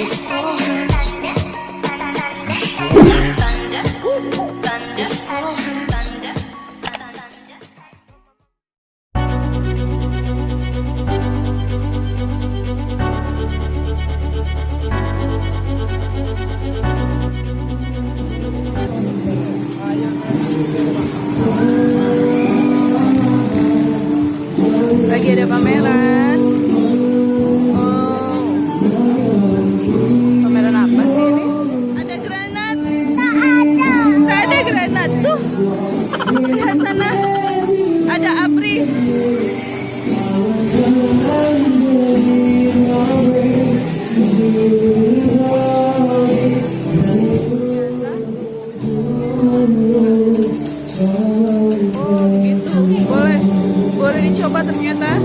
Lagi ada pameran. Oh, pameran apa sih ini? Ada granat. Tak ada granat tuh. Lihat sana. Ada ABRI. Oh, gitu. Boleh dicoba ternyata.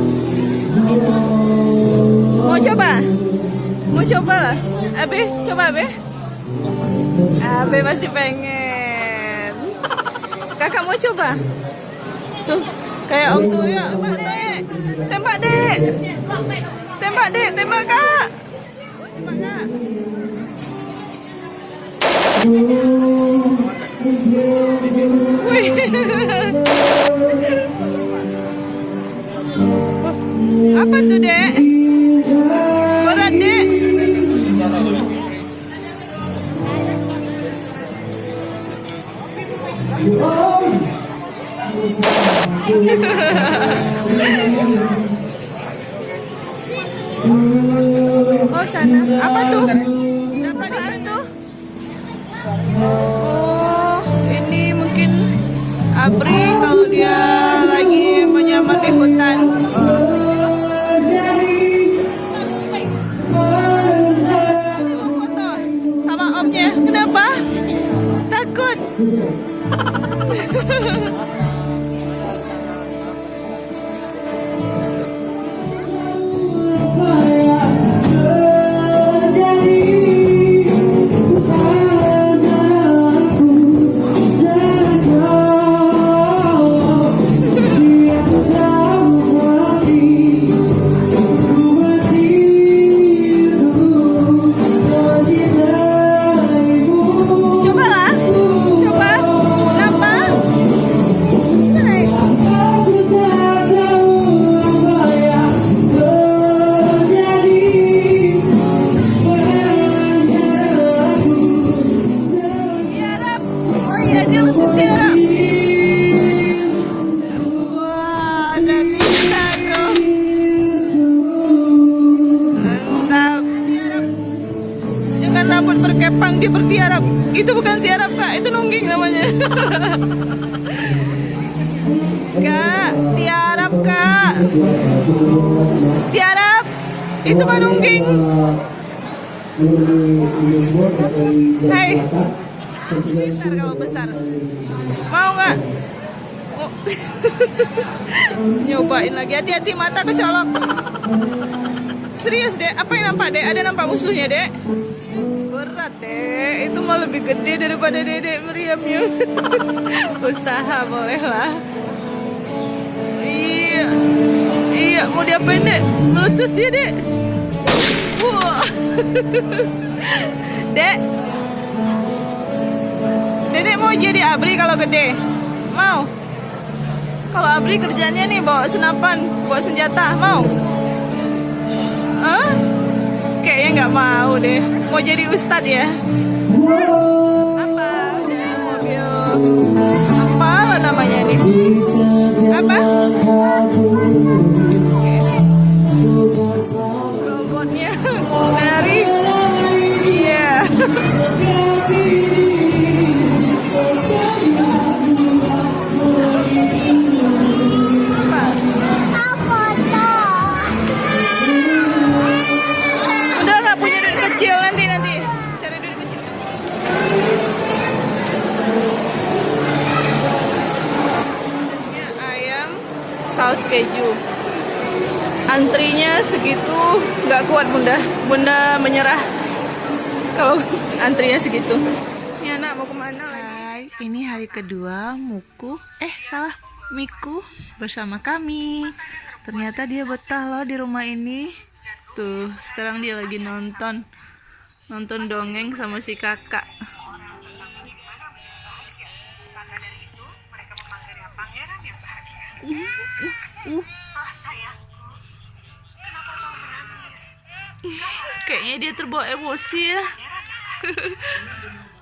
Mau coba? Mau coba lah. Abe, coba Abe. Abe masih pengen. Kakak mau coba? Tuh, kayak om tuh ya. Tembak dek. Tembak dek, tembak kak. Tembak kak. Wih. Apa tuh dek? Berat dek. Oh sana. Apa tuh? Apa di situ? Oh, ini mungkin ABRI kalau dia lagi menyamar di hutan. Foto sama omnya. Kenapa? Takut. Rambut berkepang dia bertiarap. Itu bukan tiarap kak, itu nungging namanya. Kak, tiarap kak. Tiarap. Itu mah nungging. Hai. Besar kalau besar. Mau nggak? Oh. Nyobain lagi. Hati-hati mata kecolok. Serius dek, apa yang nampak dek? Ada nampak musuhnya dek? Berat dek, itu mah lebih gede daripada dedek meriamnya. Usaha boleh lah. Iya, iya mau diapain dek? Meletus dia dek. Wah. Dek, dedek mau jadi ABRI kalau gede? Mau? Kalau ABRI kerjanya nih bawa senapan, bawa senjata, mau? Hah? Kayaknya nggak mau deh. Mau jadi ustadz ya? Apa? Ada mobil. Apa lo namanya nih? Apa? Robotnya dari. Iya. Saus keju. Antrinya segitu nggak kuat bunda menyerah kalau antrinya segitu. Ini anak mau kemana lagi? Ini hari kedua Miku bersama kami. Ternyata dia betah loh di rumah ini. Tuh sekarang dia lagi nonton Nonton dongeng sama si kakak. Orang tentang bagaimana menjadi bahagia. Maka dari itu, mereka memanggilnya pangeran yang bahagia. Ah, sayangku, kenapa kau menangis? Kayaknya dia terbawa emosi ya. Pangeran yang bahagia.